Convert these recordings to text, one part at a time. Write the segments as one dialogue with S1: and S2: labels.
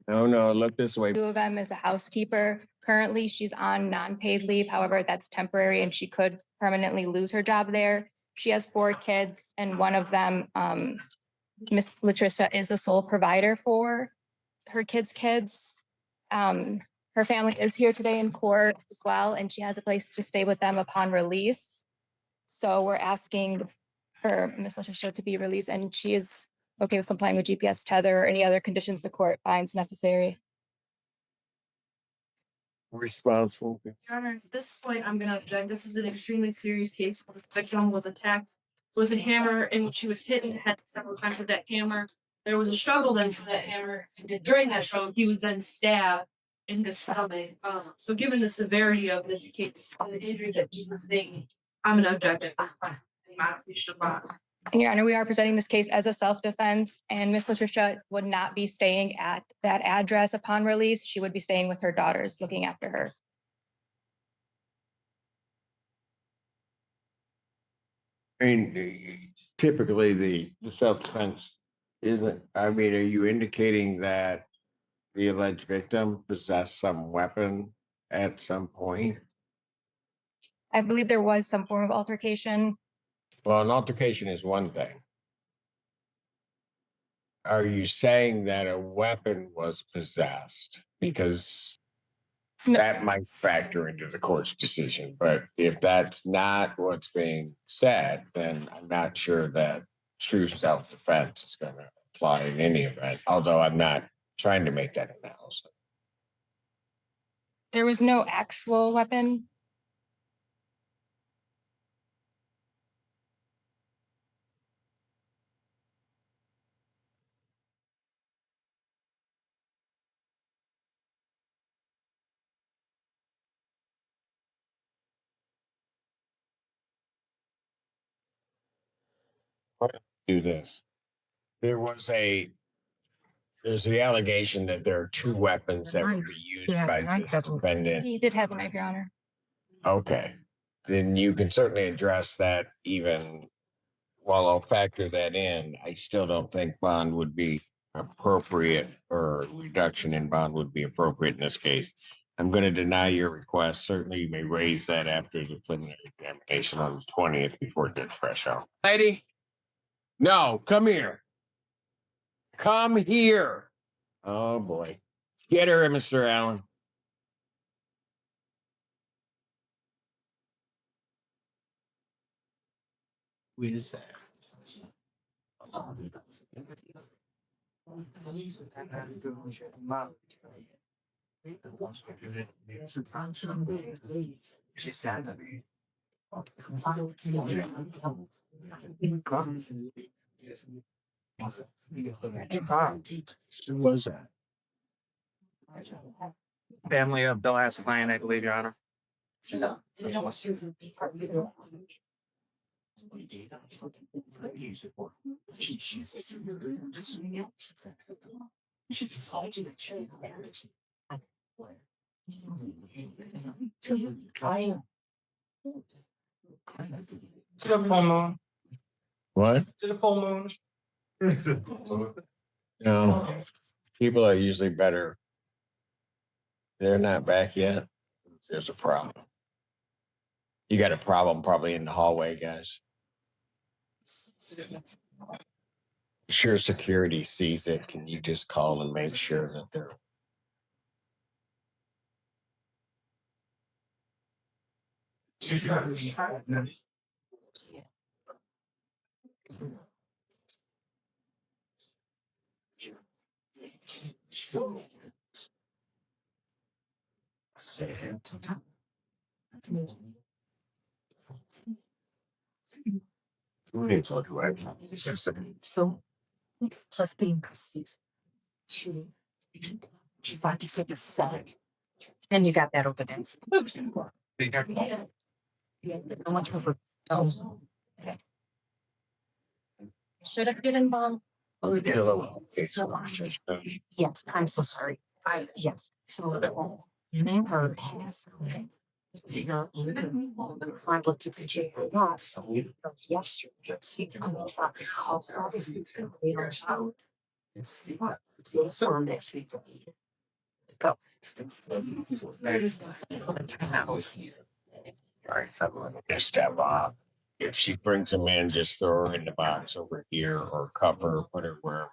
S1: No, look this way.
S2: Two of them is a housekeeper. Currently, she's on non-paid leave. However, that's temporary and she could permanently lose her job there. She has 4 kids and one of them, Miss Latricia, is the sole provider for her kids. Her family is here today in court as well, and she has a place to stay with them upon release. So we're asking for Miss Latricia to be released, and she is okay with complying with GPS tether or any other conditions the court finds necessary.
S1: Responsible.
S3: Your Honor, at this point, I'm gonna object. This is an extremely serious case. This victim was attacked with a hammer and she was hit and had several times with that hammer. There was a struggle then for that hammer. During that struggle, he was then stabbed in the stomach. So given the severity of this case and the injury that she sustained, I'm gonna object it.
S2: And Your Honor, we are presenting this case as a self-defense, and Miss Latricia would not be staying at that address upon release. She would be staying with her daughters, looking after her.
S1: I mean, typically the self-defense isn't, I mean, are you indicating that the alleged victim possessed some weapon at some point?
S2: I believe there was some form of altercation.
S1: Well, an altercation is one thing. Are you saying that a weapon was possessed? Because that might factor into the court's decision. But if that's not what's being said, then I'm not sure that true self-defense is going to apply in any event, although I'm not trying to make that analysis.
S2: There was no actual weapon.
S1: Do this. There's the allegation that there are 2 weapons that would be used by this defendant.
S2: He did have a knife, Your Honor.
S1: Okay, then you can certainly address that. Even while I'll factor that in, I still don't think bond would be appropriate, or reduction in bond would be appropriate in this case. I'm going to deny your request. Certainly, you may raise that after the preliminary examination on the 20th before it gets fresh out. Lady, no, come here. Come here. Oh boy. Get her, Mr. Allen. Who is that? Who was that?
S4: Family of the last client, I believe, Your Honor. It's a full moon.
S1: What?
S4: It's a full moon.
S1: No. People are usually better. They're not back yet. There's a problem. You got a problem probably in the hallway, guys. Sure, security sees it. Can you just call and make sure that they're
S5: So it's just being custody. She tried to take a set. And you got that over there. How much over? Oh.
S2: Should have been involved.
S1: Oh, did a little.
S5: Yes, I'm so sorry. Yes, so your name her has. I looked at the jail. Yes. Yes. See, the office called. So next week. Go.
S1: All right, just step off. If she brings them in, just throw her in the box over here or cover, put her where.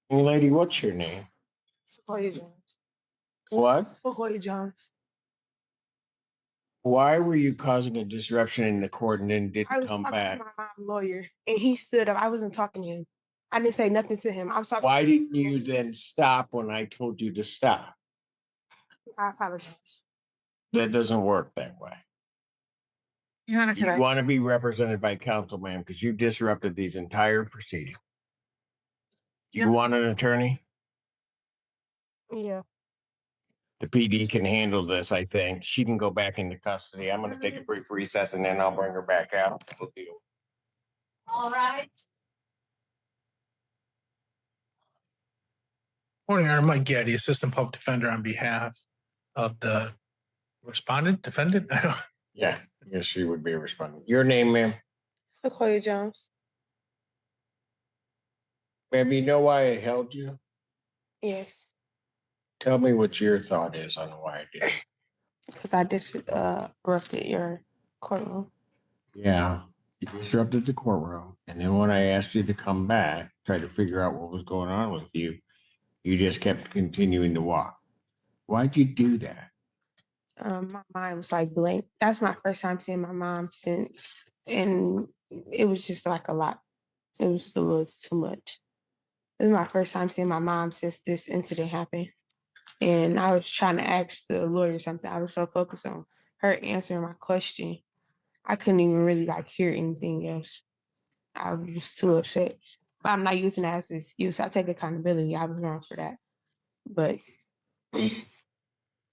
S1: Hey, lady, what's your name?
S6: Sequoia Jones.
S1: What?
S6: Sequoia Jones.
S1: Why were you causing a disruption in the court and then
S6: I
S1: didn't
S6: was
S1: come
S6: talking
S1: back?
S6: to my mom lawyer, and he stood up. I wasn't talking to him. I didn't say nothing to him. I was talking.
S1: Why didn't you then stop when I told you to stop?
S6: I apologize.
S1: That doesn't work that way.
S6: Your Honor,
S1: You want to be represented by counsel, ma'am, because you disrupted these entire proceedings. You want an attorney?
S6: Yeah.
S1: The PD can handle this, I think. She can go back into custody. I'm going to take a brief recess and then I'll bring her back out.
S5: All right.
S7: Morning, I'm Mike Gaddy, Assistant Public Defender on behalf of the respondent, defendant. I don't.
S1: Yeah, yes, she would be responding. Your name, ma'am?
S6: Sequoia Jones.
S1: Ma'am, you know why I held you?
S6: Yes.
S1: Tell me what your thought is on why I did.
S6: Because I disrupted your courtroom.
S1: Yeah, you disrupted the courtroom. And then when I asked you to come back, try to figure out what was going on with you, you just kept continuing to walk. Why'd you do that?
S6: My mind was like blank. That's my first time seeing my mom since, and it was just like a lot. It was a little too much. It was my first time seeing my mom since this incident happened. And I was trying to ask the lawyer something. I was so focused on her answering my question. I couldn't even really like hear anything else. I was too upset. But I'm not using that as an excuse. I take accountability. I was wrong for that. But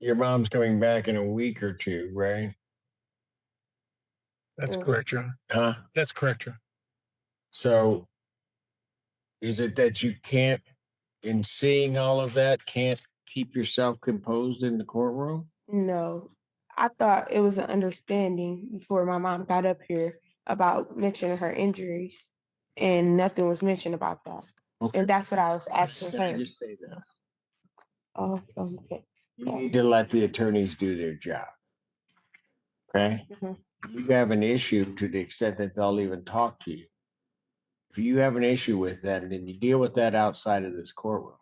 S1: Your mom's coming back in a week or two, right?
S7: That's
S6: Yeah.
S7: correct, Your Honor.
S1: Huh?
S7: That's correct, Your Honor.
S1: So is it that you can't, in seeing all of that, can't keep yourself composed in the courtroom?
S6: no, I thought it was an understanding before my mom got up here about mentioning her injuries. And nothing was mentioned about that.
S1: Okay.
S6: And that's what I was asking
S1: Can I
S6: her.
S1: just say this?
S6: Oh, okay.
S1: You need to let the attorneys do their job. Okay?
S6: Mhm.
S1: You have an issue to the extent that they'll even talk to you. If you have an issue with that, then you deal with that outside of this courtroom.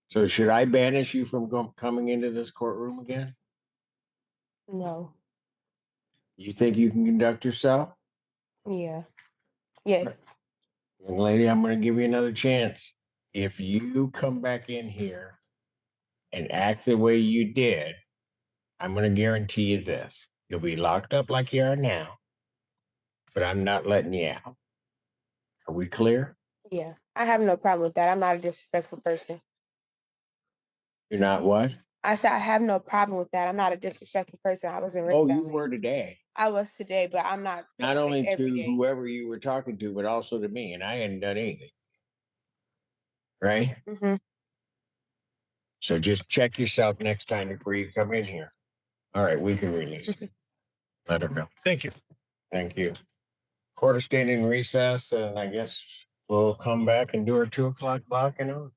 S1: So should I banish you from coming into this courtroom again?
S6: No.
S1: You think you can conduct yourself?
S6: Yeah. Yes.
S1: Young lady, I'm going to give you another chance. If you come back in here and act the way you did, I'm going to guarantee you this. You'll be locked up like you are now, but I'm not letting you out. Are we clear?
S6: Yeah. I have no problem with that. I'm not a disrespectful person.
S1: You're not what?
S6: I said I have no problem with that. I'm not a disrespectful person. I wasn't raised
S1: Oh,
S6: that
S1: you
S6: way.
S1: were today.
S6: I was today, but I'm not
S1: Not only
S6: every
S1: to
S6: day.
S1: whoever you were talking to, but also to me, and I hadn't done anything. Right?
S6: Mhm.
S1: So just check yourself next time before you come in here. All right, we can release. Let her go.
S7: Thank you.
S1: Thank you. Court is staying in recess, and I guess we'll come back and do our 2 o'clock block and on.